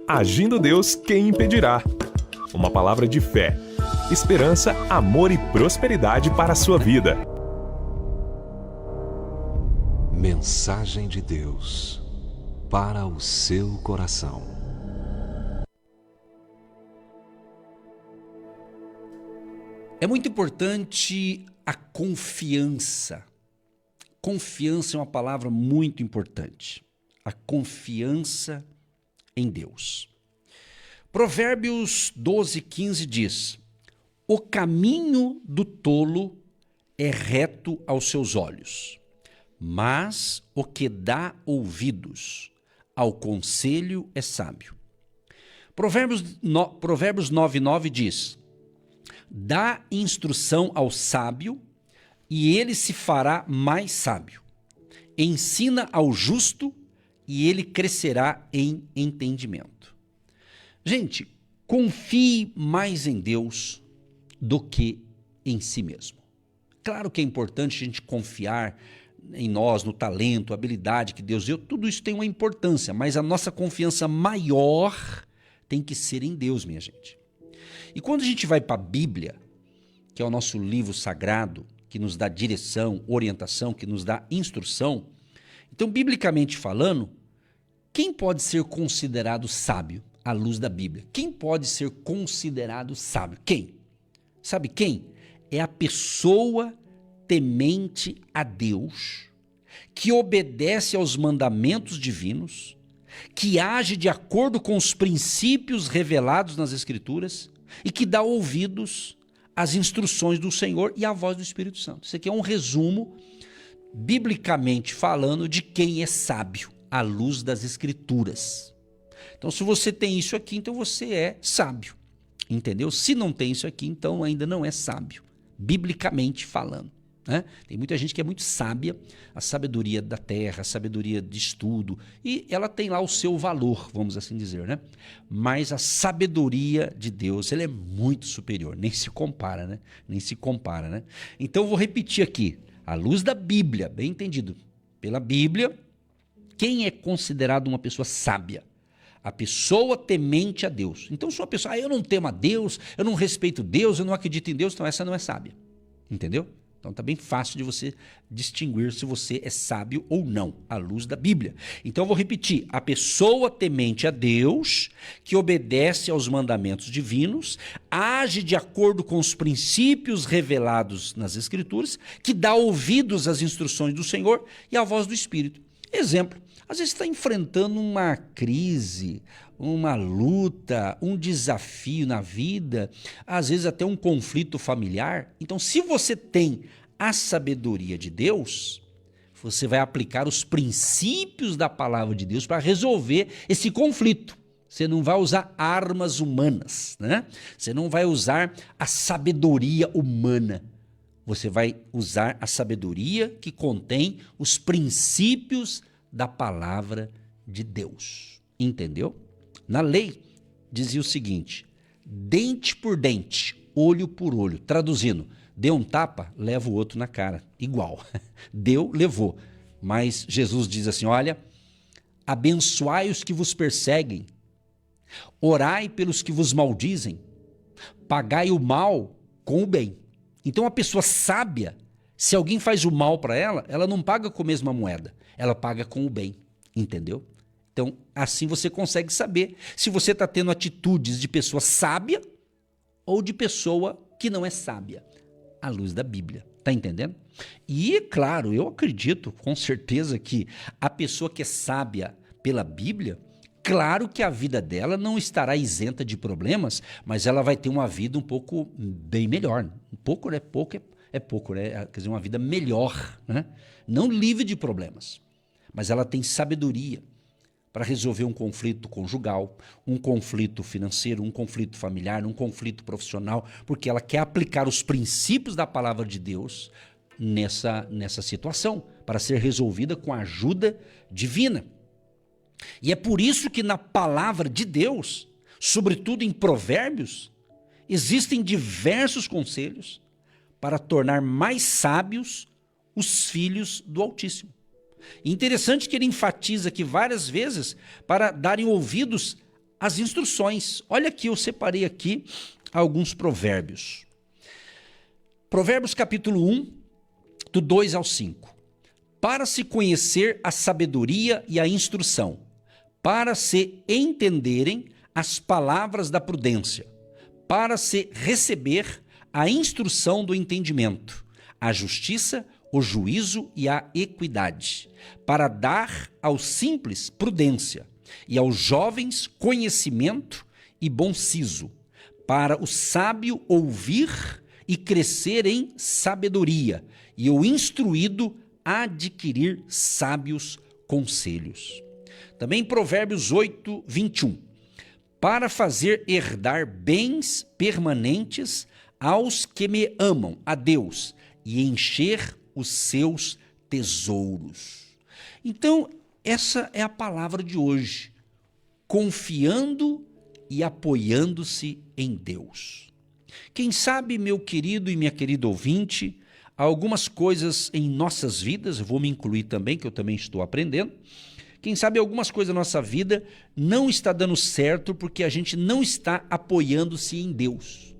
Agindo Deus, quem impedirá? Uma palavra de fé, esperança, amor e prosperidade para a sua vida. Mensagem de Deus para o seu coração. É muito importante a confiança. Confiança é uma palavra muito importante. A confiança em Deus. Provérbios 12:15 diz: o caminho do tolo é reto aos seus olhos, mas o que dá ouvidos ao conselho é sábio. Provérbios 9:9 diz: dá instrução ao sábio e ele se fará mais sábio. Ensina ao justo e ele crescerá em entendimento. Gente, confie mais em Deus do que em si mesmo. Claro que é importante a gente confiar em nós, no talento, habilidade que Deus deu, tudo isso tem uma importância, mas a nossa confiança maior tem que ser em Deus, minha gente. E quando a gente vai para a Bíblia, que é o nosso livro sagrado, que nos dá direção, orientação, que nos dá instrução, então, biblicamente falando, quem pode ser considerado sábio à luz da Bíblia? Quem pode ser considerado sábio? Quem? Sabe quem? É a pessoa temente a Deus, que obedece aos mandamentos divinos, que age de acordo com os princípios revelados nas Escrituras e que dá ouvidos às instruções do Senhor e à voz do Espírito Santo. Isso aqui é um resumo, biblicamente falando, de quem é sábio à luz das Escrituras. Então, se você tem isso aqui, então você é sábio, entendeu? Se não tem isso aqui, então ainda não é sábio, biblicamente falando, né? Tem muita gente que é muito sábia, a sabedoria da terra, a sabedoria de estudo, e ela tem lá o seu valor, vamos assim dizer, né? Mas a sabedoria de Deus, ela é muito superior, nem se compara, né? Nem se compara, né? Então, eu vou repetir aqui, à luz da Bíblia, bem entendido, pela Bíblia, quem é considerado uma pessoa sábia? A pessoa temente a Deus. Então, se uma pessoa, eu não temo a Deus, eu não respeito Deus, eu não acredito em Deus, então essa não é sábia. Entendeu? Então tá bem fácil de você distinguir se você é sábio ou não, à luz da Bíblia. Então eu vou repetir, a pessoa temente a Deus, que obedece aos mandamentos divinos, age de acordo com os princípios revelados nas Escrituras, que dá ouvidos às instruções do Senhor e à voz do Espírito. Exemplo, às vezes está enfrentando uma crise, uma luta, um desafio na vida, às vezes até um conflito familiar. Então, se você tem a sabedoria de Deus, você vai aplicar os princípios da palavra de Deus para resolver esse conflito. Você não vai usar armas humanas, né? Você não vai usar a sabedoria humana. Você vai usar a sabedoria que contém os princípios da palavra de Deus. Entendeu? Na lei, dizia o seguinte, dente por dente, olho por olho. Traduzindo, deu um tapa, leva o outro na cara. Igual. Deu, levou. Mas Jesus diz assim, olha, abençoai os que vos perseguem, orai pelos que vos maldizem, pagai o mal com o bem. Então, a pessoa sábia, se alguém faz o mal para ela, ela não paga com a mesma moeda, ela paga com o bem, entendeu? Então, assim você consegue saber se você está tendo atitudes de pessoa sábia ou de pessoa que não é sábia, à luz da Bíblia. Tá entendendo? E, claro, eu acredito com certeza que a pessoa que é sábia pela Bíblia, claro que a vida dela não estará isenta de problemas, mas ela vai ter uma vida um pouco bem melhor. Um pouco, né? Pouco é pouco, né? Quer dizer, uma vida melhor, né? Não livre de problemas, mas ela tem sabedoria para resolver um conflito conjugal, um conflito financeiro, um conflito familiar, um conflito profissional, porque ela quer aplicar os princípios da palavra de Deus nessa situação, para ser resolvida com a ajuda divina. E é por isso que na palavra de Deus, sobretudo em Provérbios, existem diversos conselhos para tornar mais sábios os filhos do Altíssimo. E interessante que ele enfatiza aqui várias vezes para darem ouvidos as instruções. Olha aqui, eu separei aqui alguns provérbios. Provérbios capítulo 1, do 2 ao 5. Para se conhecer a sabedoria e a instrução, para se entenderem as palavras da prudência, para se receber a instrução do entendimento, a justiça, o juízo e a equidade, para dar aos simples prudência e aos jovens conhecimento e bom siso, para o sábio ouvir e crescer em sabedoria, e o instruído adquirir sábios conselhos. Também Provérbios 8, 21. Para fazer herdar bens permanentes aos que me amam, a Deus, e encher os seus tesouros. Então, essa é a palavra de hoje. Confiando e apoiando-se em Deus. Quem sabe, meu querido e minha querida ouvinte, há algumas coisas em nossas vidas, eu vou me incluir também, que eu também estou aprendendo. Quem sabe algumas coisas na nossa vida não está dando certo porque a gente não está apoiando-se em Deus.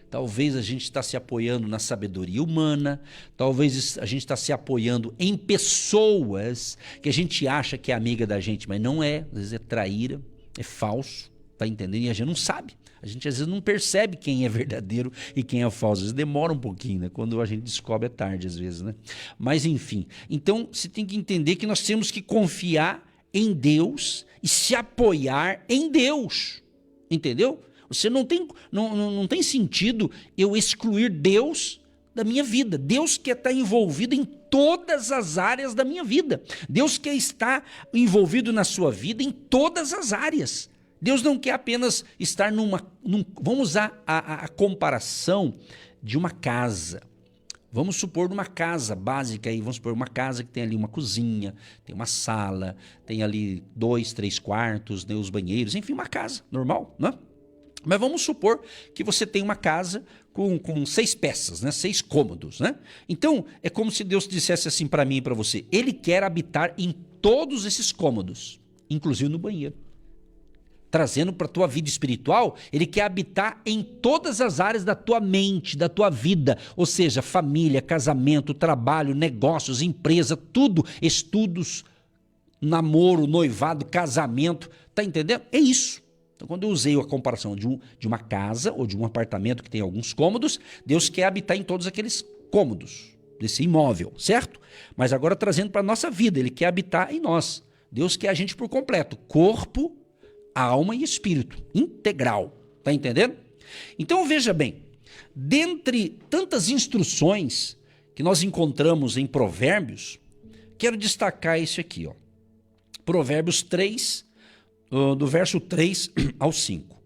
Talvez a gente está se apoiando na sabedoria humana, talvez a gente está se apoiando em pessoas que a gente acha que é amiga da gente, mas não é, às vezes é traíra, é falso, tá entendendo? E a gente não sabe. A gente às vezes não percebe quem é verdadeiro e quem é falso. Às vezes demora um pouquinho, né? Quando a gente descobre é tarde, às vezes, né? Mas enfim, então você tem que entender que nós temos que confiar em Deus e se apoiar em Deus, entendeu? Você não tem sentido eu excluir Deus da minha vida. Deus quer estar envolvido em todas as áreas da minha vida. Deus quer estar envolvido na sua vida em todas as áreas. Deus não quer apenas estar vamos usar a comparação de uma casa. Vamos supor numa casa básica aí, vamos supor uma casa que tem ali uma cozinha, tem uma sala, tem ali 2, 3 quartos, né, os banheiros, enfim, uma casa normal, né? Mas vamos supor que você tem uma casa com 6 peças, né? 6 cômodos, né? Então, é como se Deus dissesse assim para mim e para você, Ele quer habitar em todos esses cômodos, inclusive no banheiro. Trazendo para a tua vida espiritual, Ele quer habitar em todas as áreas da tua mente, da tua vida, ou seja, família, casamento, trabalho, negócios, empresa, tudo, estudos, namoro, noivado, casamento, tá entendendo? É isso. Então, quando eu usei a comparação de uma casa ou de um apartamento que tem alguns cômodos, Deus quer habitar em todos aqueles cômodos desse imóvel, certo? Mas agora trazendo para a nossa vida, Ele quer habitar em nós. Deus quer a gente por completo, corpo, alma e espírito, integral, tá entendendo? Então veja bem, dentre tantas instruções que nós encontramos em Provérbios, quero destacar esse aqui, ó. Provérbios 3, do verso 3 ao 5.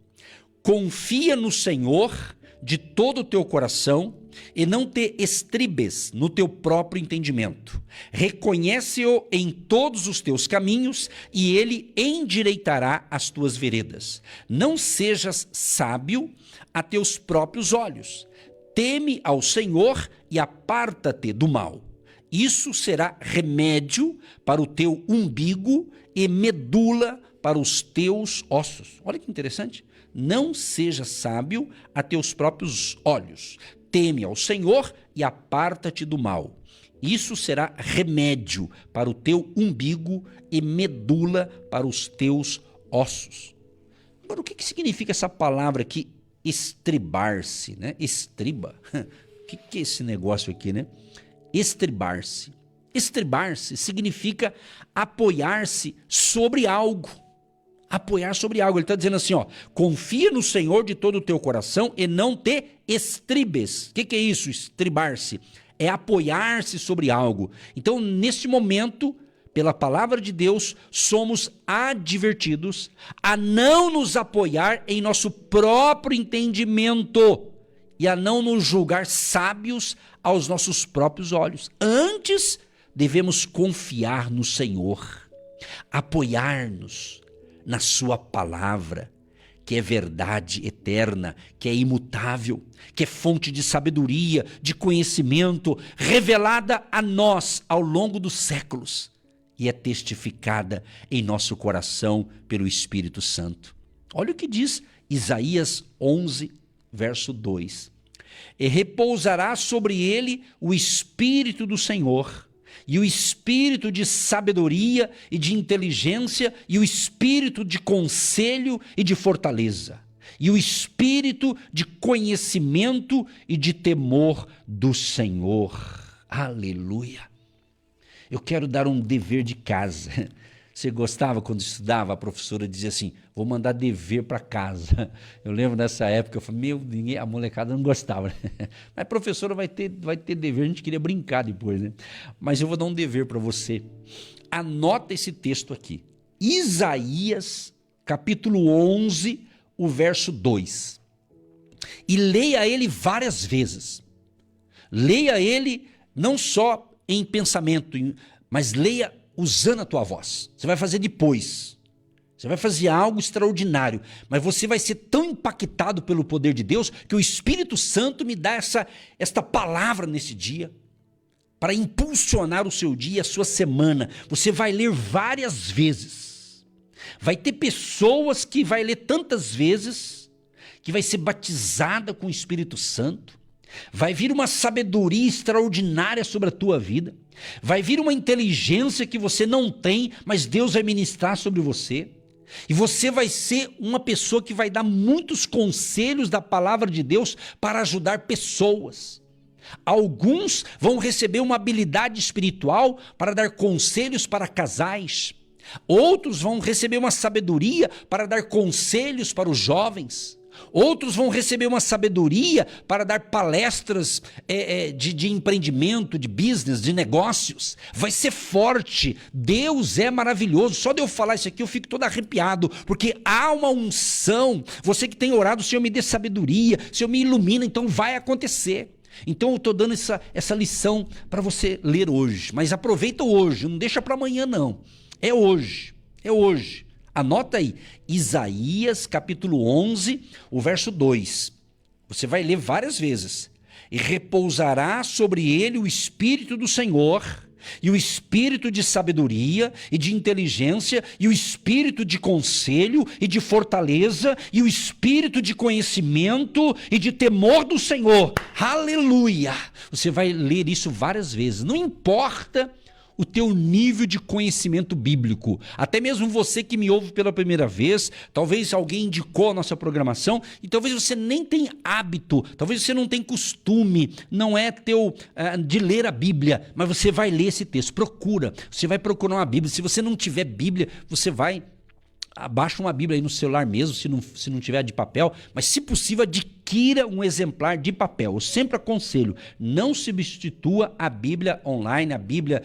Confia no Senhor de todo o teu coração e não te estribes no teu próprio entendimento. Reconhece-o em todos os teus caminhos e ele endireitará as tuas veredas. Não sejas sábio a teus próprios olhos. Teme ao Senhor e aparta-te do mal. Isso será remédio para o teu umbigo e medula para os teus ossos. Olha que interessante. Não seja sábio a teus próprios olhos. Teme ao Senhor e aparta-te do mal. Isso será remédio para o teu umbigo e medula para os teus ossos. Agora, o que significa essa palavra aqui, estribar-se, né? Estriba. O que é esse negócio aqui, né? Estribar-se. Estribar-se significa apoiar-se sobre algo. Apoiar sobre algo. Ele está dizendo assim, ó, confia no Senhor de todo o teu coração e não te estribes. O que é isso, estribar-se? É apoiar-se sobre algo. Então, neste momento, pela palavra de Deus, somos advertidos a não nos apoiar em nosso próprio entendimento e a não nos julgar sábios aos nossos próprios olhos. Antes, devemos confiar no Senhor, apoiar-nos na sua palavra, que é verdade eterna, que é imutável, que é fonte de sabedoria, de conhecimento, revelada a nós ao longo dos séculos e é testificada em nosso coração pelo Espírito Santo. Olha o que diz Isaías 11, verso 2. E repousará sobre ele o Espírito do Senhor, e o Espírito de sabedoria e de inteligência, e o Espírito de conselho e de fortaleza, e o Espírito de conhecimento e de temor do Senhor. Aleluia! Eu quero dar um dever de casa. Você gostava quando estudava, a professora dizia assim, vou mandar dever para casa. Eu lembro nessa época, eu falei, a molecada não gostava. Mas professora vai ter dever, a gente queria brincar depois, né? Mas eu vou dar um dever para você. Anota esse texto aqui. Isaías, capítulo 11, o verso 2. E leia ele várias vezes. Leia ele não só em pensamento, mas leia usando a tua voz. Você vai fazer depois. Você vai fazer algo extraordinário, mas você vai ser tão impactado pelo poder de Deus que o Espírito Santo me dá esta palavra nesse dia para impulsionar o seu dia, a sua semana. Você vai ler várias vezes. Vai ter pessoas que vai ler tantas vezes que vai ser batizada com o Espírito Santo. Vai vir uma sabedoria extraordinária sobre a tua vida. Vai vir uma inteligência que você não tem, mas Deus vai ministrar sobre você. E você vai ser uma pessoa que vai dar muitos conselhos da palavra de Deus para ajudar pessoas. Alguns vão receber uma habilidade espiritual para dar conselhos para casais. Outros vão receber uma sabedoria para dar conselhos para os jovens. Outros vão receber uma sabedoria para dar palestras de empreendimento, de business, de negócios. Vai ser forte. Deus é maravilhoso. Só de eu falar isso aqui eu fico todo arrepiado, porque há uma unção. Você que tem orado, Senhor, me dê sabedoria, Senhor, me ilumina, então vai acontecer. Então eu estou dando essa lição para você ler hoje. Mas aproveita hoje, não deixa para amanhã não. É hoje, é hoje. Anota aí, Isaías capítulo 11, o verso 2. Você vai ler várias vezes. E repousará sobre ele o Espírito do Senhor, e o Espírito de sabedoria e de inteligência, e o Espírito de conselho e de fortaleza, e o Espírito de conhecimento e de temor do Senhor. Aleluia! Você vai ler isso várias vezes. Não importa o teu nível de conhecimento bíblico. Até mesmo você que me ouve pela primeira vez, talvez alguém indicou a nossa programação e talvez você nem tenha hábito, talvez você não tenha costume, não é teu de ler a Bíblia, mas você vai ler esse texto. Procura, você vai procurar uma Bíblia. Se você não tiver Bíblia, você vai abaixa uma Bíblia aí no celular mesmo, se não tiver de papel, mas se possível adquira um exemplar de papel. Eu sempre aconselho, não substitua a Bíblia online, a Bíblia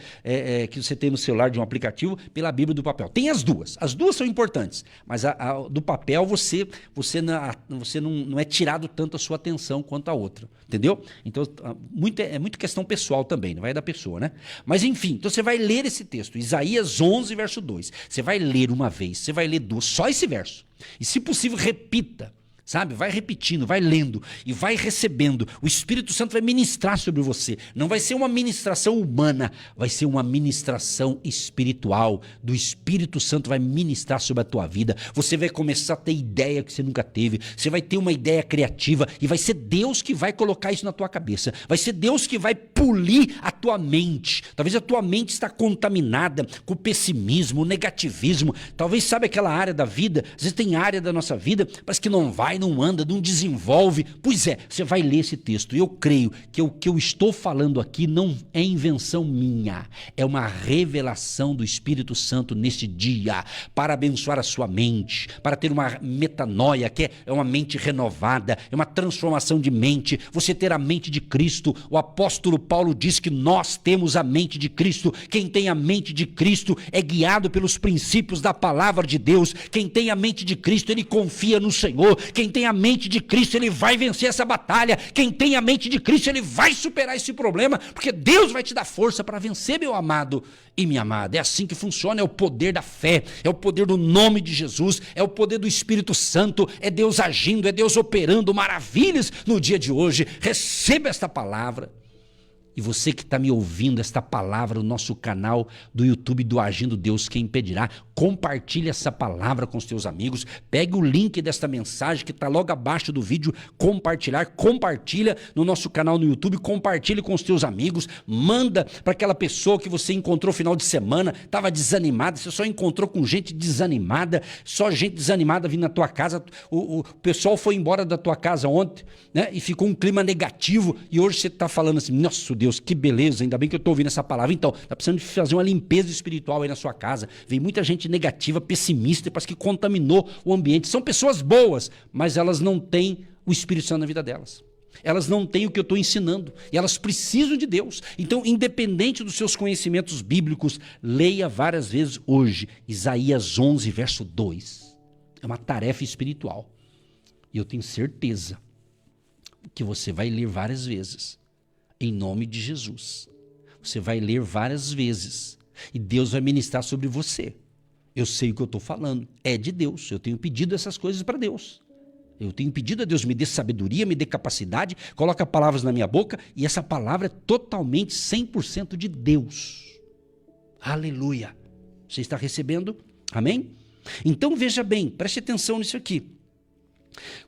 que você tem no celular de um aplicativo, pela Bíblia do papel. Tem as duas são importantes, mas a do papel você não é tirado tanto a sua atenção quanto a outra, entendeu? Então é muito questão pessoal também, não vai da pessoa, né? Mas enfim, então você vai ler esse texto, Isaías 11, verso 2. Você vai ler uma vez, você vai ler duas, só esse verso. E se possível, repita. Sabe? Vai repetindo, vai lendo e vai recebendo. O Espírito Santo vai ministrar sobre você. Não vai ser uma ministração humana, vai ser uma ministração espiritual. Do Espírito Santo vai ministrar sobre a tua vida. Você vai começar a ter ideia que você nunca teve. Você vai ter uma ideia criativa e vai ser Deus que vai colocar isso na tua cabeça. Vai ser Deus que vai polir a tua mente. Talvez a tua mente está contaminada com o pessimismo, o negativismo. Talvez, sabe aquela área da vida? Às vezes tem área da nossa vida, parece que não vai, não anda, não desenvolve. Pois é, você vai ler esse texto e eu creio que o que eu estou falando aqui não é invenção minha, é uma revelação do Espírito Santo neste dia, para abençoar a sua mente, para ter uma metanoia, que é uma mente renovada, é uma transformação de mente, você ter a mente de Cristo. O apóstolo Paulo diz que nós temos a mente de Cristo. Quem tem a mente de Cristo é guiado pelos princípios da palavra de Deus. Quem tem a mente de Cristo, ele confia no Senhor. Quem tem a mente de Cristo, ele vai vencer essa batalha. Quem tem a mente de Cristo, ele vai superar esse problema, porque Deus vai te dar força para vencer, meu amado e minha amada. É assim que funciona, é o poder da fé, é o poder do nome de Jesus, é o poder do Espírito Santo, é Deus agindo, é Deus operando maravilhas no dia de hoje. Receba esta palavra. E você que está me ouvindo esta palavra no nosso canal do YouTube do Agindo Deus, quem impedirá, Compartilhe essa palavra com os teus amigos. Pegue o link desta mensagem que está logo abaixo do vídeo, compartilha no nosso canal no YouTube, compartilhe com os teus amigos, manda para aquela pessoa que você encontrou final de semana, estava desanimada, você só encontrou com gente desanimada, só gente desanimada vindo na tua casa, o pessoal foi embora da tua casa ontem, né? E ficou um clima negativo, e hoje você está falando assim, nossa Deus, que beleza, ainda bem que eu estou ouvindo essa palavra. Então, está precisando de fazer uma limpeza espiritual aí na sua casa. Vem muita gente negativa, pessimista, parece que contaminou o ambiente. São pessoas boas, mas elas não têm o Espírito Santo na vida delas. Elas não têm o que eu estou ensinando. E elas precisam de Deus. Então, independente dos seus conhecimentos bíblicos, leia várias vezes hoje Isaías 11, verso 2. É uma tarefa espiritual. E eu tenho certeza que você vai ler várias vezes. Em nome de Jesus. Você vai ler várias vezes. E Deus vai ministrar sobre você. Eu sei o que eu estou falando. É de Deus. Eu tenho pedido essas coisas para Deus. Eu tenho pedido a Deus, me dê sabedoria, me dê capacidade, coloca palavras na minha boca, e essa palavra é totalmente 100% de Deus. Aleluia. Você está recebendo? Amém? Então veja bem, preste atenção nisso aqui.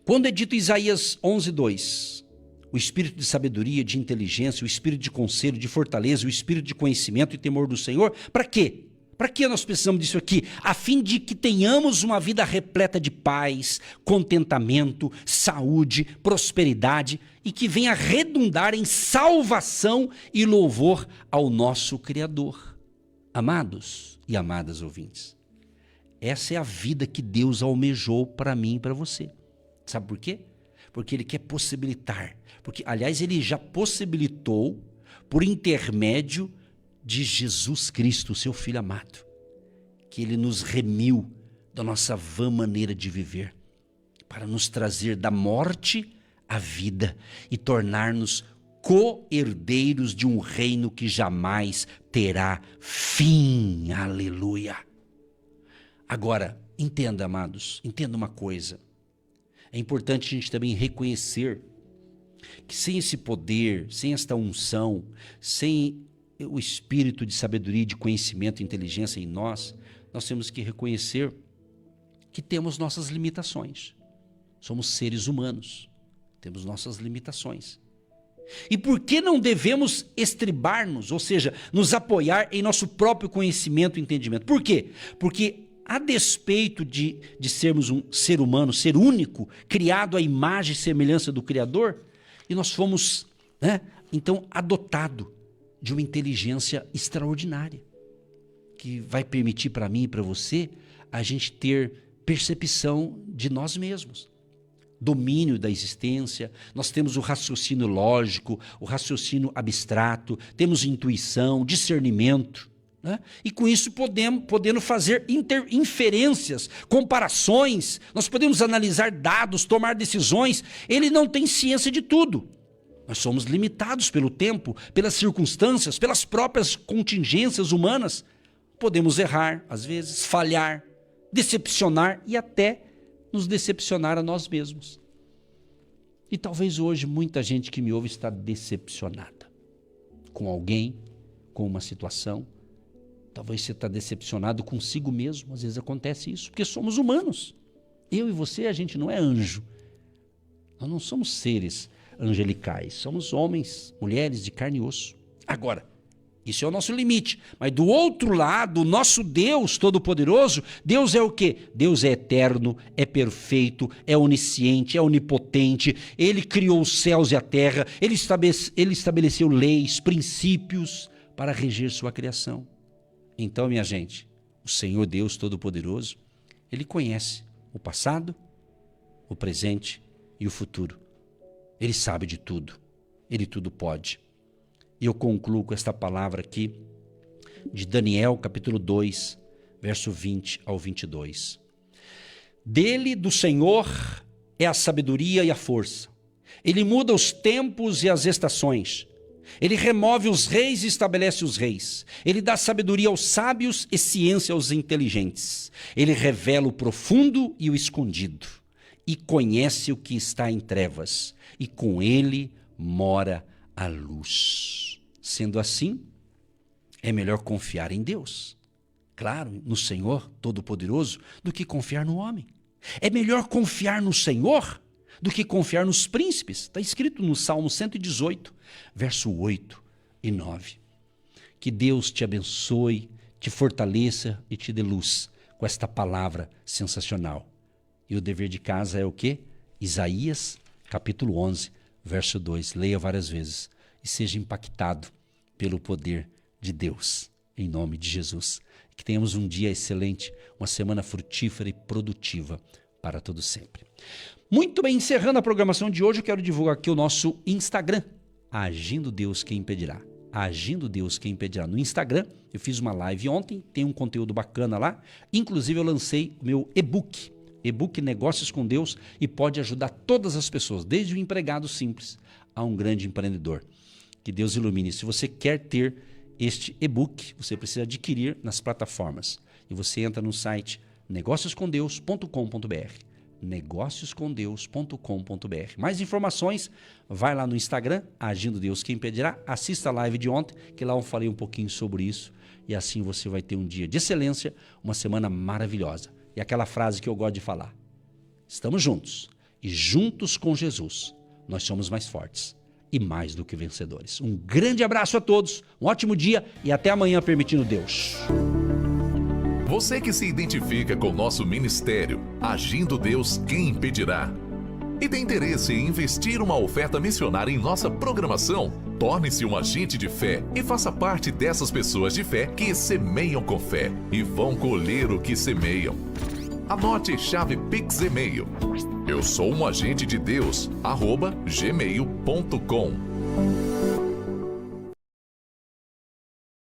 Quando é dito Isaías 11, 2, o espírito de sabedoria, de inteligência, o espírito de conselho, de fortaleza, o espírito de conhecimento e temor do Senhor, para quê? Para que nós precisamos disso aqui? A fim de que tenhamos uma vida repleta de paz, contentamento, saúde, prosperidade e que venha redundar em salvação e louvor ao nosso Criador. Amados e amadas ouvintes, essa é a vida que Deus almejou para mim e para você. Sabe por quê? Porque Ele quer possibilitar. Porque, aliás, Ele já possibilitou por intermédio de Jesus Cristo, seu Filho amado, que Ele nos remiu da nossa vã maneira de viver, para nos trazer da morte à vida e tornar-nos co-herdeiros de um reino que jamais terá fim. Aleluia! Agora, entenda, amados, entenda uma coisa. É importante a gente também reconhecer que sem esse poder, sem esta unção, sem o espírito de sabedoria, de conhecimento e inteligência em nós, nós temos que reconhecer que temos nossas limitações. Somos seres humanos, temos nossas limitações. E por que não devemos estribar-nos, ou seja, nos apoiar em nosso próprio conhecimento e entendimento? Por quê? Porque a despeito de sermos um ser humano, ser único, criado à imagem e semelhança do Criador, e nós fomos, então, adotado de uma inteligência extraordinária, que vai permitir para mim e para você a gente ter percepção de nós mesmos, domínio da existência. Nós temos o raciocínio lógico, o raciocínio abstrato, temos intuição, discernimento, né? E com isso podendo fazer inferências, comparações, nós podemos analisar dados, tomar decisões. Ele não tem ciência de tudo. Nós somos limitados pelo tempo, pelas circunstâncias, pelas próprias contingências humanas. Podemos errar, às vezes, falhar, decepcionar e até nos decepcionar a nós mesmos. E talvez hoje muita gente que me ouve está decepcionada com alguém, com uma situação. Talvez você está decepcionado consigo mesmo. Às vezes acontece isso, porque somos humanos. Eu e você, a gente não é anjo. Nós não somos seres angelicais. Somos homens, mulheres de carne e osso. Agora, isso é o nosso limite. Mas do outro lado, o nosso Deus Todo-Poderoso, Deus é o quê? Deus é eterno, é perfeito, é onisciente, é onipotente. Ele criou os céus e a terra. Ele estabeleceu leis, princípios para reger sua criação. Então, minha gente, o Senhor Deus Todo-Poderoso, Ele conhece o passado, o presente e o futuro. Ele sabe de tudo. Ele tudo pode. E eu concluo com esta palavra aqui, de Daniel, capítulo 2, verso 20 ao 22. Dele, do Senhor, é a sabedoria e a força. Ele muda os tempos e as estações. Ele remove os reis e estabelece os reis. Ele dá sabedoria aos sábios e ciência aos inteligentes. Ele revela o profundo e o escondido. E conhece o que está em trevas. E com ele mora a luz. Sendo assim, é melhor confiar em Deus. claro, no Senhor Todo-Poderoso, do que confiar no homem. É melhor confiar no Senhor do que confiar nos príncipes. Está escrito no Salmo 118, verso 8 e 9. Que Deus te abençoe, te fortaleça e te dê luz com esta palavra sensacional. E o dever de casa é o quê? Isaías, capítulo 11, verso 2. Leia várias vezes e seja impactado pelo poder de Deus, em nome de Jesus. Que tenhamos um dia excelente, uma semana frutífera e produtiva para todo sempre. Muito bem, encerrando a programação de hoje, eu quero divulgar aqui o nosso Instagram, Agindo Deus Quem Impedirá. Agindo Deus Quem Impedirá. No Instagram, eu fiz uma live ontem, tem um conteúdo bacana lá. Inclusive, eu lancei o meu e-book Negócios com Deus, e pode ajudar todas as pessoas, desde o empregado simples a um grande empreendedor. Que Deus ilumine. Se você quer ter este e-book, você precisa adquirir nas plataformas. E você entra no site negócioscomdeus.com.br. negócioscomdeus.com.br. Mais informações, vai lá no Instagram, Agindo Deus Quem Impedirá. Assista a live de ontem, que lá eu falei um pouquinho sobre isso. E assim você vai ter um dia de excelência, uma semana maravilhosa. E aquela frase que eu gosto de falar: estamos juntos, e juntos com Jesus nós somos mais fortes e mais do que vencedores. Um grande abraço a todos, um ótimo dia e até amanhã, permitindo Deus. Você que se identifica com o nosso ministério, Agindo Deus Quem Impedirá, e tem interesse em investir uma oferta missionária em nossa programação, torne-se um agente de fé e faça parte dessas pessoas de fé que semeiam com fé e vão colher o que semeiam. Anote chave Pix e-mail: eu sou um agente de Deus, @gmail.com.